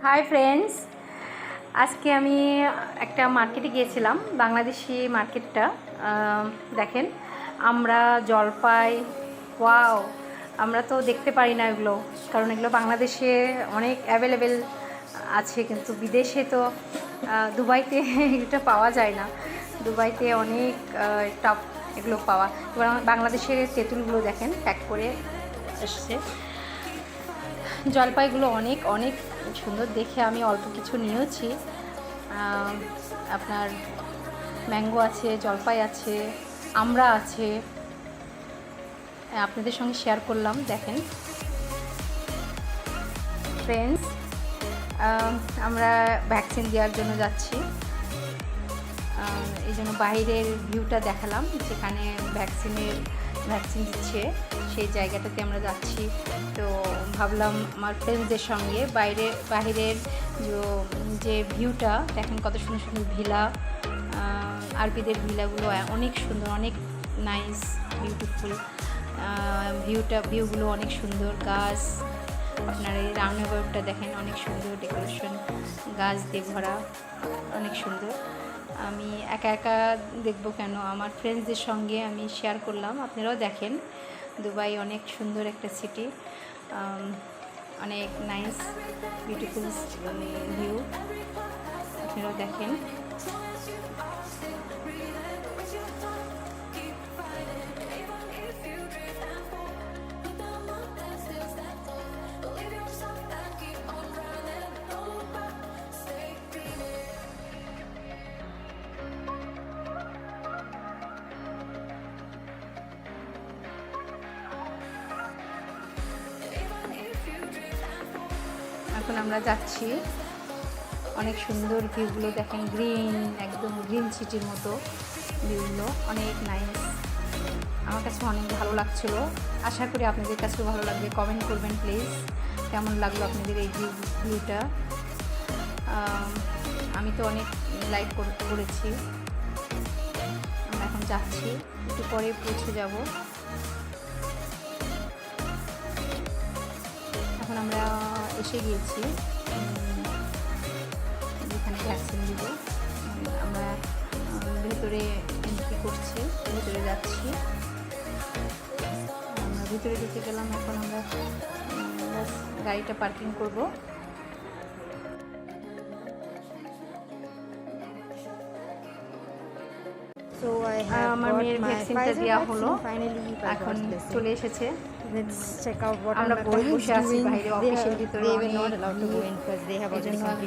Hi friends, আজকে আমি একটা মার্কেটে গিয়েছিলাম, বাংলাদেশি মার্কেটটা। দেখেন, আমরা জলপাই, ওয়াও, আমরা তো দেখতে পারি না এগুলো, কারণ এগুলো বাংলাদেশে অনেক অ্যাভেলেবেল আছে, কিন্তু বিদেশে তো দুবাইতে এটা পাওয়া যায় না। দুবাইতে অনেক টাফ এগুলো পাওয়া। এবার বাংলাদেশের তেঁতুলগুলো দেখেন প্যাক করে এসছে। জলপাইগুলো অনেক অনেক সুন্দর, দেখে আমি অল্প কিছু নিয়েছি। আপনার ম্যাঙ্গো আছে, জলপাই আছে, আমড়া আছে, আপনাদের সঙ্গে শেয়ার করলাম। দেখেন ফ্রেন্ডস, আমরা ভ্যাকসিন দেওয়ার জন্য যাচ্ছি, এই জন্য বাইরের ভিউটা দেখালাম, যেখানে ভ্যাকসিন দিচ্ছে সেই জায়গাটাতে আমরা যাচ্ছি। তো ভাবলাম আমার ফ্রেন্ডসদের সঙ্গে বাইরের যে ভিউটা দেখেন, কত সুন্দর সুন্দর ভিলা, আরবিদের ভিলাগুলো অনেক সুন্দর, অনেক নাইস, বিউটিফুল ভিউগুলো অনেক সুন্দর। গাছ, আপনার এই রাউন্ডাবাউটটা দেখেন অনেক সুন্দর, ডেকোরেশন গাছ দিয়ে ভরা, অনেক সুন্দর। আমি একা একা দেখবো কেন, আমার ফ্রেন্ডসদের সঙ্গে আমি শেয়ার করলাম। আপনারাও দেখেন, দুবাই অনেক সুন্দর একটা সিটি, অনেক নাইস বিউটিফুল ভিউ, আপনারাও দেখেন। এখন আমরা যাচ্ছি, অনেক সুন্দর ভিউগুলো দেখেন, গ্রিন, একদম গ্রিন সিটির মতো ভিউগুলো, অনেক নাইস। আমার কাছে অনেক ভালো লাগছিলো, আশা করি আপনাদের কাছেও ভালো লাগবে। কমেন্ট করবেন প্লিজ, কেমন লাগলো আপনাদের এই ভিউটা। আমি তো অনেক লাইক করেছি। আমরা এখন যাচ্ছি, একটু পরে পৌঁছে যাব। এখন আমরা এসে গিয়েছি যেখানে ভ্যাকসিন দিব। আমরা ভেতরে এন্ট্রি করছি, ভেতরে যাচ্ছি। আমরা ভিতরে ঢুকে গেলাম। এখন আমরা গাড়িটা পার্কিং করব। আমার মেয়ের ভ্যাকসিনটা দেওয়া হলো, এখন চলে এসেছে। আমরা বসে আছি বাইরে অফিসের ভিতরে,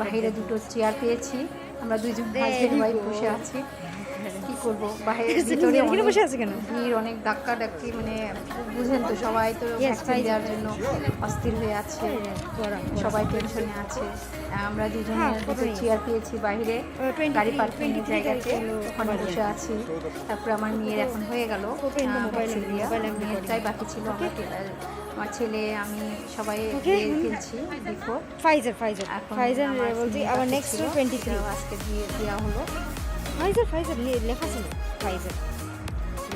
বাইরে দুটো চেয়ার পেয়েছি, আমরা দুজন হাজবেন্ড ওয়াইফ বসে আছি। কি করবো, বাইরের ভিতরে বসে আছে কেন, ভিড় অনেক, ধাক্কা ধাক্কি, মানে বুঝেন তো, সবাই তো ভ্যাকসিন দেওয়ার জন্য অস্থির হয়ে আছে, সবাই টেনশনে আছে। আমরা দুজনে দুটো চেয়ার পেয়েছি বাইরে গাড়ি পার্কিং এর জায়গাতে, ওখানে বসে আছি। তারপরে আমার মেয়ের এখন হয়ে গেল ভ্যাকসিন দেওয়া, মেয়েরটাই বাকি ছিল। আমার ছেলে, আমি সবাই কিনছি বিফোর ফাইজার বলছি, আবার নেক্সট 23 আজকে দিয়ে দেওয়া হলো। ফাইজার লেখা ছিল ফাইজার।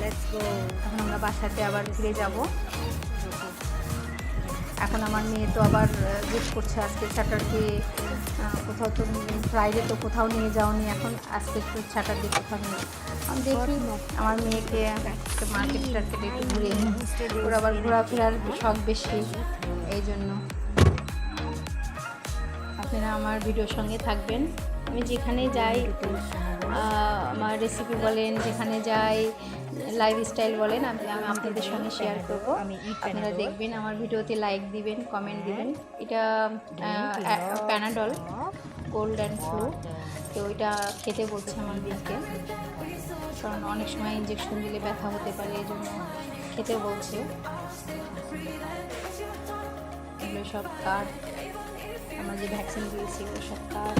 Let's go. এখন আমরা বাসাতে আবার ফিরে যাব। এখন আমার মেয়ে তো আবার জিজ্ঞেস করছে, আজকে স্যাটারডে কোথাও তো, ফ্রাইডে তো কোথাও নিয়ে যাওনি, এখন আজকে একটু স্যাটারডে কোথাও নিয়ে। আমি দেখি আমার মেয়েকে মার্কেট টার্কেটে একটু ঘুরে, ওর আবার ঘোরাফেরার শখ বেশি, এই জন্য আপনারা আমার ভিডিওর সঙ্গে থাকবেন। আমি যেখানে যাই, আমার রেসিপি বলেন, যেখানে যাই, লাইফস্টাইল বলেন, আমি আপনাদের সঙ্গে শেয়ার করব। আপনারা দেখবেন, আমার ভিডিওতে লাইক দিবেন, কমেন্ট দিবেন। এটা প্যানাডল কোল্ড অ্যান্ড ফ্লু, তো ওইটা খেতে বলছে আমার মেয়েকে, কারণ অনেক সময় ইঞ্জেকশন দিলে ব্যথা হতে পারে, এই জন্য খেতে বলছে। এগুলো সব কার্ড, আমরা যে ভ্যাকসিন দিয়েছি ওগুলো সব কার্ড।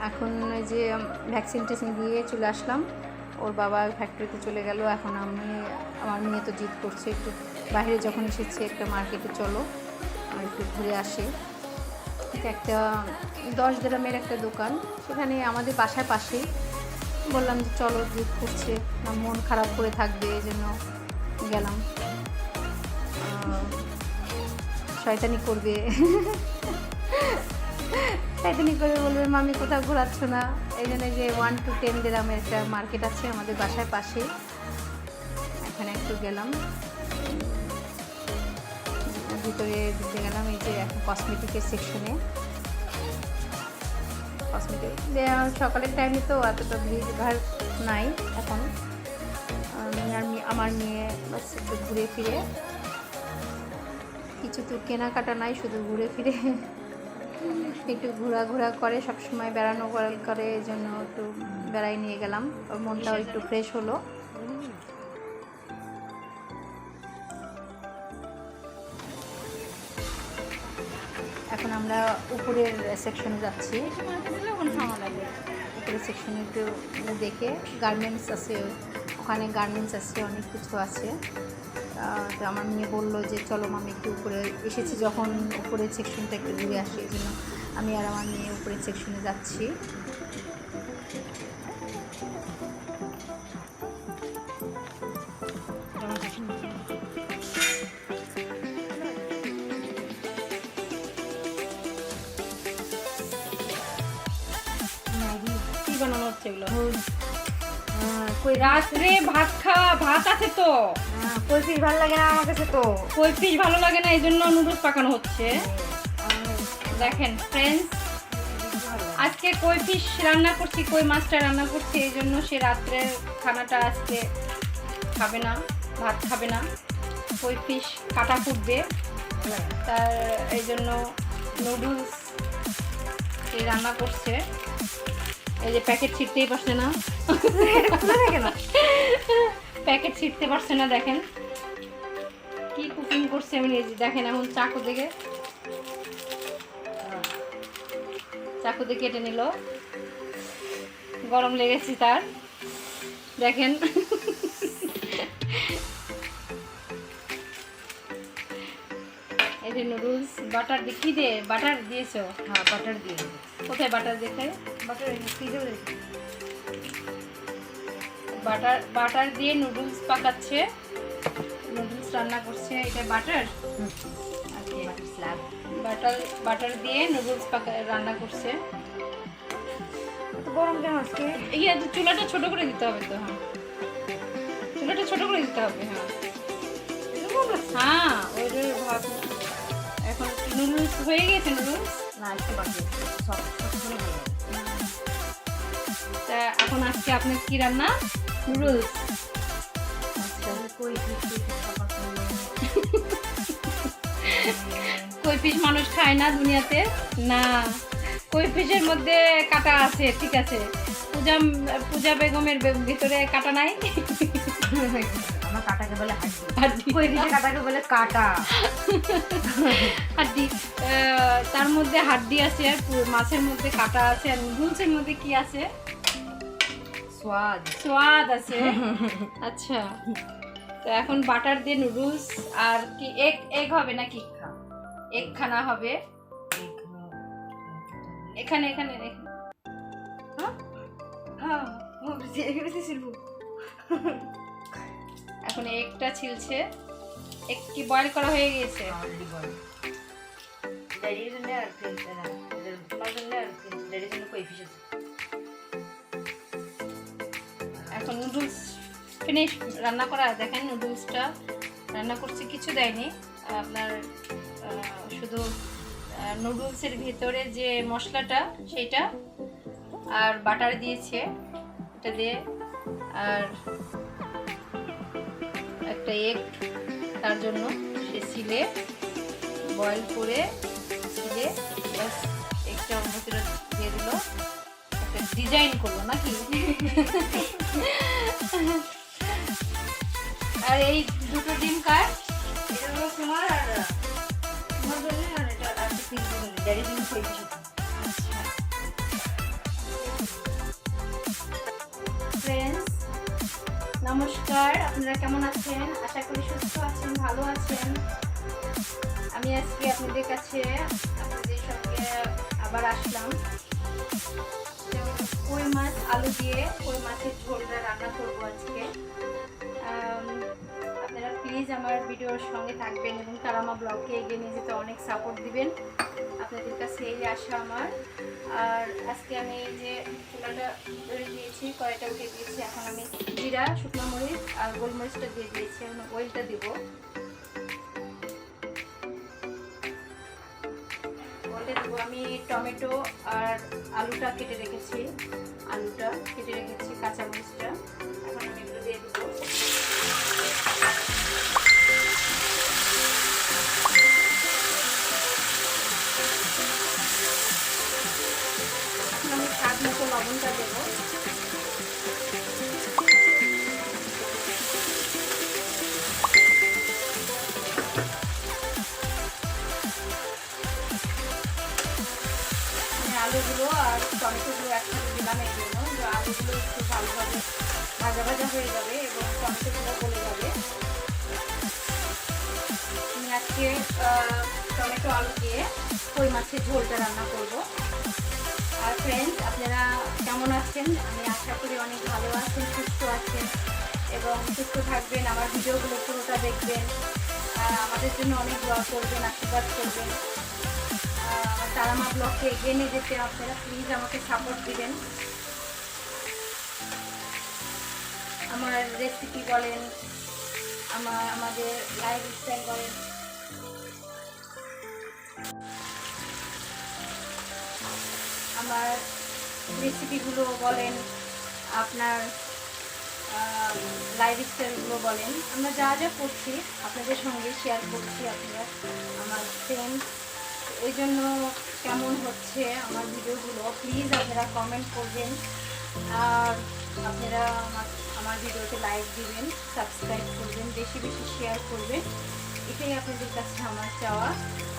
এখন ওই যে ভ্যাকসিন দিয়ে চলে আসলাম, ওর বাবা ফ্যাক্টরিতে চলে গেল। এখন আমার মেয়ে তো জিদ করছে, একটু বাইরে যখন এসেছে একটা মার্কেটে চলো আর একটু ঘুরে আসে। এটা একটা 10 দিরহামের একটা দোকান, সেখানে আমাদের বাসার পাশেই বললাম যে চলো, দুধ করছে না, মন খারাপ করে থাকবে, এই জন্য গেলাম। শয়তানি করবে, শয়তানি করে বলবে মামি কোথাও ঘোরাচ্ছ না। এই জন্য যে 1 to 10 দিরামের একটা মার্কেট আছে আমাদের বাসার পাশেই, এখানে একটু গেলাম, ভিতরে দিতে গেলাম। এই যে এখন কসমেটিকের সেকশনে, কসমেটিক সকালের টাইমে তো এতটা ভিড় নাই এখন। আমার মেয়ে বাস একটু ঘুরে ফিরে, কিছু তো কেনাকাটা নাই, শুধু ঘুরে ফিরে একটু ঘোরাঘোরা করে, সবসময় বেড়ানো করে, এই জন্য একটু বেড়াই নিয়ে গেলাম, ওর মনটাও একটু ফ্রেশ হলো। এখন আমরা উপরের সেকশনে যাচ্ছি, উপরের সেকশনে একটু দেখে গার্মেন্টস আছে, ওখানে গার্মেন্টস আছে, অনেক কিছু আছে। তো আমার মেয়ে বললো যে চলো মামি একটু উপরে, এসেছি যখন উপরের সেকশনটা একটু ঘুরে আসি, এই জন্য আমি আর আমার মেয়ে উপরের সেকশনে যাচ্ছি। কি বানানো হচ্ছে এগুলো? কই রাত্রে ভাত আছে তো, কই ফিশ ভালো লাগে না আমার কাছে তো। কই ফিশ ভালো লাগে না, এই জন্য নুডলস পাকানো হচ্ছে। দেখেন ফ্রেন্ডস, আজকে কই ফিশ রান্না করছি, কই মাছটা রান্না করছি, এই জন্য সে রাত্রের খানাটা আজকে খাবে না, ভাত খাবে না, কই ফিশ কাটা ফুটবে, তার এই জন্য নুডলস রান্না করছে। এই যে প্যাকেট ছিটতেই পারছে না, প্যাকেট ছিটতে পারছে না, দেখেন কি কুকিং করছে। আমি এই যে দেখেন এখন চাকু দিয়ে কেটে নিল, গরম লেগেছে তার, দেখেন এই যে নুডলস বাটার দিয়ে, কি দিয়ে বাটার দিয়েছো? হ্যাঁ বাটার দিয়ে। কোথায় বাটার দেখায়? বাটার বাটার দিয়ে নুডলস পাকাচ্ছে, নুডলস রান্না করছে। এটা বাটার, বাটার দিয়ে নুডলস রান্না করছে। গরম কেন আজকে? ইয়ে চুলাটা ছোট করে দিতে হবে তো, হ্যাঁ চুলাটা ছোট করে দিতে হবে, হ্যাঁ হ্যাঁ ওইটার ভাব। এখন নুডলস হয়ে গেছে, নুডলস না একটু বাকি, সব ভালো লাগে। তা এখন আজকে আপনার কি রান্না? নুডলস। কই ফিশ মানুষ খায় না দুনিয়াতে, না কই ফিশের মধ্যে কাটা আছে, ঠিক আছে, পূজা বেগমের ভিতরে কাটা নাই। আমার কাটাকে বলে হাড্ডি, হাড্ডি, কই ফিশের কাটাকে বলে কাটা, হাড্ডি। তার মধ্যে হাড্ডি আছে, আর মাছের মধ্যে কাটা আছে, আর নুডলসের মধ্যে কি আছে? স্বাদ আছে। আচ্ছা, তো এখন বাটার দিয়ে নুডলস আর কি এগ হবে নাকি? এগ খানা হবে এখানে এখানে এখন এগটা ছিলছে। এগ কি বয়েল করা হয়ে গেছে? এখন নুডলস ফিনিশ রান্না করা, দেখেন নুডলসটা রান্না করছে, কিছু দেয়নি আপনার, শুধু নুডলসের ভিতরে যে মশলাটা সেইটা আর বাটার দিয়েছে, এটা দিয়ে আর একটা এগ, তার জন্য সে সিলে বয়েল করে সিলে বাস এগটা ভিতরে দিয়ে দিল, একটা ডিজাইন করলো নাকি। আর এই দুটো ডিম কার? এটা হলো তোমার, আর তোমার জন্য, আর এটা আর ড্যাডি ডিম কই ফিশ। ফ্রেন্ডস নমস্কার, আপনারা কেমন আছেন? আশা করি সুস্থ আছেন, ভালো আছেন। আমি আজকে আপনাদের কাছে আপনাদের সঙ্গে আবার আসলাম। কই মাছ আলু দিয়ে কই মাছের ঝোলটা রান্না করবো আজকে। আপনারা প্লিজ আমার ভিডিওর সঙ্গে থাকবেন এবং তারামা ব্লগকে এগিয়ে নিয়ে যেতে অনেক সাপোর্ট দিবেন, আপনাদের কাছে এই আশা আমার। আর আজকে আমি এই যে চুলাটা ধরে দিয়েছি, কড়াইটা উঠে দিয়েছি, এখন আমি জিরা, শুকনো মরিচ আর গোলমরিচটা দিয়ে দিয়েছি, এখন অয়েলটা দিব। অয়েলটা দেবো, আমি টমেটো আর আলুটা কেটে রেখেছি, কাঁচামরিচটা এখন আমি এগুলো দিয়ে দেবো। এখন আমি স্বাদ মতো লবণটা দেবো। আলুগুলো আর টমেটোগুলো একসাথে দিলাম এই জন্য যে আলুগুলো একটু ভালোভাবে ভাজা ভাজা হয়ে যাবে এবং টমেটোগুলো গলে যাবে। আমি আজকে টমেটো আলু দিয়ে কই মাছের ঝোলটা রান্না করব। আর ফ্রেন্ডস, আপনারা কেমন আছেন? আমি আশা করি অনেক ভালো আছেন, সুস্থ আছেন এবং সুস্থ থাকবেন। আমার ভিডিওগুলো পুরোটা দেখবেন, আমাদের জন্য অনেক দোয়া করবেন, আশীর্বাদ করবেন। তারামা ব্লগকে এগিয়ে নিয়ে যেতে আপনারা প্লিজ আমাকে সাপোর্ট দিবেন। আমার রেসিপি বলেন, আমাদের লাইফস্টাইল বলেন, আমার রেসিপিগুলো বলেন, আপনার লাইফস্টাইলগুলো বলেন, আমরা যা যা করছি আপনাদের সঙ্গে শেয়ার করছি। আপনারা আমার ফ্রেন্ডস, ওই জন্য কেমন হচ্ছে আমার ভিডিওগুলো প্লিজ আপনারা কমেন্ট করবেন। আর আপনারা আমার ভিডিওতে লাইক দিবেন, সাবস্ক্রাইব করবেন, বেশি বেশি শেয়ার করবেন, এটাই আপনাদের কাছে আমার চাওয়া।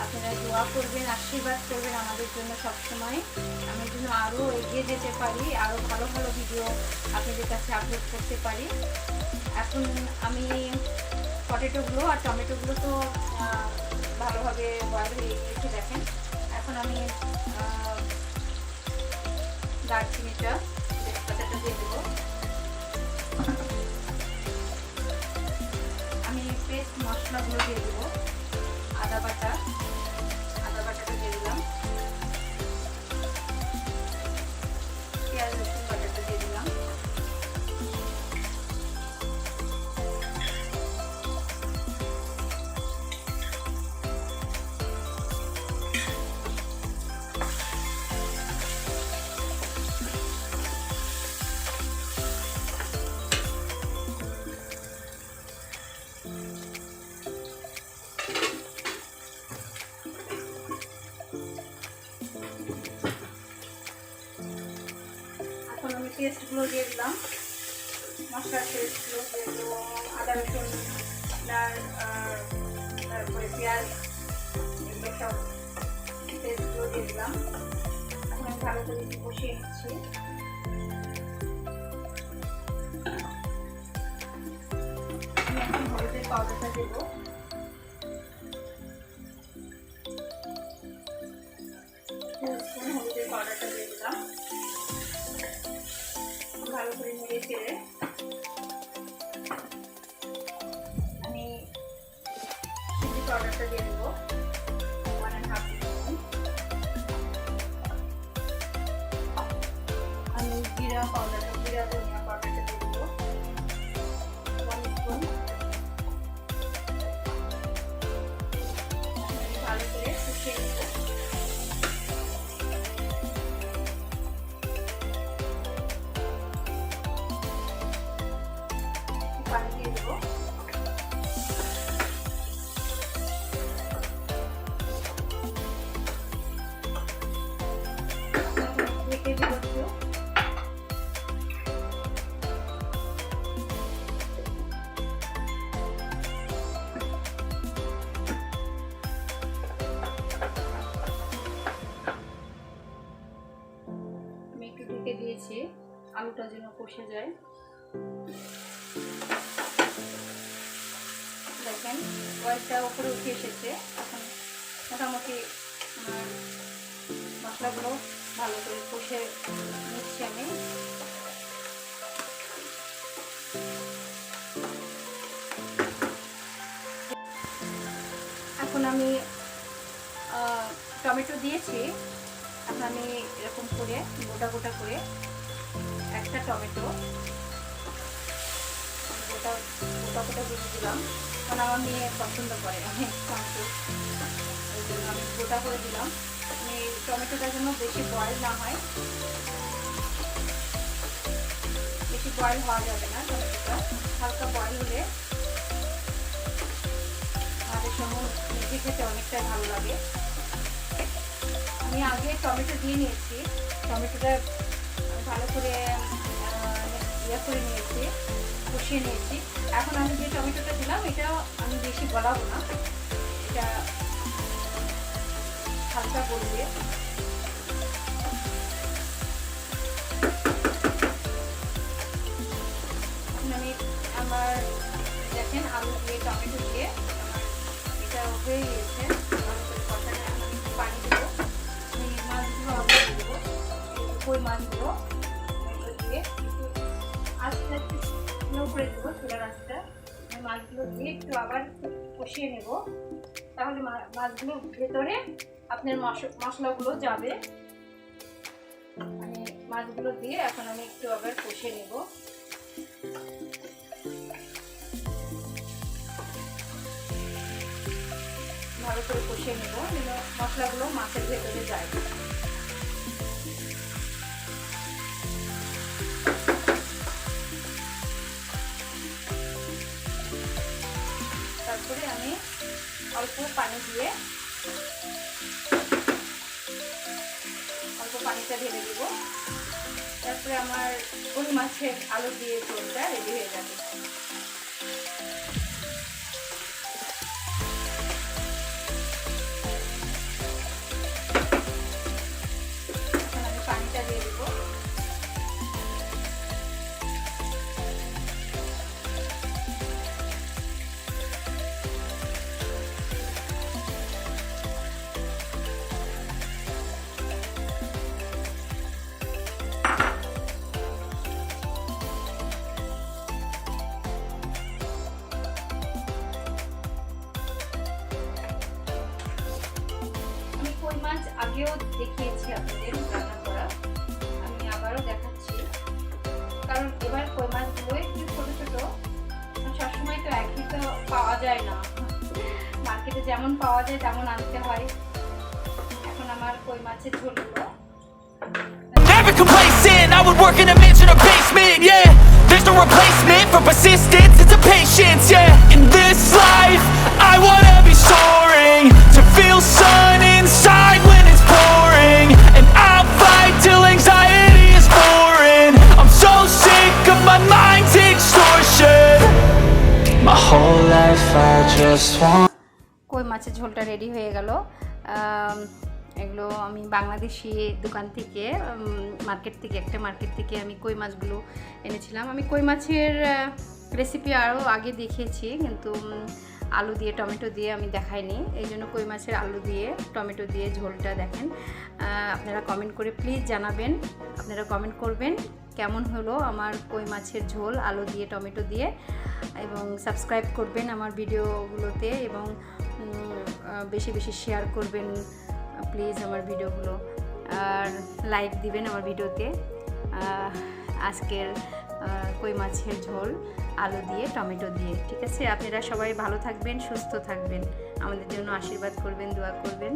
আপনারা দোয়া করবেন, আশীর্বাদ করবেন আমাদের জন্য সবসময়, আমি যেন আরও এগিয়ে যেতে পারি, আরও ভালো ভালো ভিডিও আপনাদের কাছে আপলোড করতে পারি। এখন আমি পটেটোগুলো আর টমেটোগুলো তো ভালোভাবে বয়েল হয়ে গিয়েছে দেখেন। এখন আমি দারচিনিটা, তেজপাতাটা দিয়ে দেবো। আমি পেস্ট মশলাগুলো দিয়ে দেবো, আদা বাটাটা দিয়ে দিলাম, পেঁয়াজ রসুন বাটাটা দিয়ে দিলাম, পেস্টগুলো দিয়ে দিলাম, মশলার পেস্টগুলো দিয়ে দেবো, আদা রসুন তারপরে পেঁয়াজ, এগুলো সব পেস্টগুলো দিয়ে দিলাম। এখন আমি ভালো করে কষিয়ে নিচ্ছি। আমি এখন হলুদের পাউডারটা দেবো, হলুদের পাউডারটা দিয়ে দিলাম, ভালো করে নেড়ে চেড়ে আমি চিলি পাউডারটা দিয়ে দেবো 1.5 টিস্পুন। আমি জিরা ধনিয়া পাউডারটা দিয়ে দেবো 1 স্পুন। ভালো করে কষিয়ে নেবো। পানি দিয়ে দেবো। ঢেকে দেবো একটু। আমি একটু ঢেকে দিয়েছি, আলুটা যেন কষে যায়। দেখেন অয়েলটা উপরে উঠে এসেছে, এখন মোটামুটি আমার মশলাগুলো ভালো করে কষে নিচ্ছি আমি। এখন আমি টমেটো দিয়েছি। এখন আমি এরকম করে গোটা গোটা করে একটা টমেটো গোটা গোটা গোটা দিয়ে দিলাম, কারণ আমার মেয়ে পছন্দ করে টমেটো, ওই জন্য আমি গোটা করে দিলাম। মানে টমেটোটা যেন বেশি বয়েল না হয়, বেশি বয়েল হওয়া যাবে না, টমেটোটা হালকা বয়েল হলে আমাদের সঙ্গে মেখে খেতে অনেকটাই ভালো লাগে। আমি আগে টমেটো দিয়ে নিয়েছি, টমেটোটা ভালো করে ইয়ে করে নিয়েছি, কষিয়ে নিয়েছি। এখন আমি যে টমেটোটা দিলাম এটা আমি বেশি গলাবো না, এটা হালকা গলিয়ে এখন আমি আমার দেখেন আলু দিয়ে টমেটো দিয়ে আমার এটা হয়ে গিয়েছে। ভালো করে কষানো, এখন আমি পানি দেবো, মাছগুলো আলু দিয়ে দেবো, কই মাছগুলো দিয়ে আস্তে আস্তে স্লো করে দেবো চুলার আঁচটা। মাছগুলো দিয়ে একটু আবার কষিয়ে নেব, তাহলে মাছগুলোর ভেতরে আপনার মশলাগুলো যাবে। মানে মাছগুলো দিয়ে এখন আমি একটু আবার কষিয়ে নেব। ভালো করে কষিয়ে নেব যেন মশলাগুলো মাছের ভেতরে যায়। তারপরে আমি অল্প পানি দিয়ে অল্প পানিটা ঢেলে দেবো। তারপরে আমার কই মাছের আলু দিয়ে ঝোলটা রেডি হয়ে যাবে। এখন আমি পানিটা দিয়ে দেবো। কই মাছ আগেও দেখিয়েছি আপনাদের রান্না করা, আমি আবারও দেখাচ্ছি, কারণ এবার কই মাছগুলো একটু ছোট ছোট, সবসময় তো একই তো পাওয়া যায় না, মার্কেটে যেমন পাওয়া যায় তেমন আনতে হয়। এখন আমার কই মাছের ঝোলগুলো Never complacent, I would work in a mansion or basement, yeah. There's no replacement for persistence, it's a patience, yeah. In this life, I wanna be soaring, to feel sun inside when it's pouring, and I'll fight till anxiety is foreign. I'm so sick of my mind's extortion. My whole life I just want. কই মাছের ঝোলটা ready হয়ে গেল। এগুলো আমি বাংলাদেশি দোকান থেকে, একটা মার্কেট থেকে আমি কই মাছগুলো এনেছিলাম। আমি কই মাছের রেসিপি আরও আগে দেখিয়েছি, কিন্তু আলু দিয়ে টমেটো দিয়ে আমি দেখাইনি, এই জন্য কই মাছের আলু দিয়ে টমেটো দিয়ে ঝোলটা দেখেন। আপনারা কমেন্ট করে প্লিজ জানাবেন, আপনারা কমেন্ট করবেন কেমন হলো আমার কই মাছের ঝোল আলু দিয়ে টমেটো দিয়ে, এবং সাবস্ক্রাইব করবেন আমার ভিডিওগুলোতে, এবং বেশি বেশি শেয়ার করবেন প্লিজ আমার ভিডিওগুলো, আর লাইক দিবেন আমার ভিডিওতে। আজকের কই মাছের ঝোল আলু দিয়ে টমেটো দিয়ে, ঠিক আছে? আপনারা সবাই ভালো থাকবেন, সুস্থ থাকবেন, আমাদের জন্য আশীর্বাদ করবেন, দোয়া করবেন।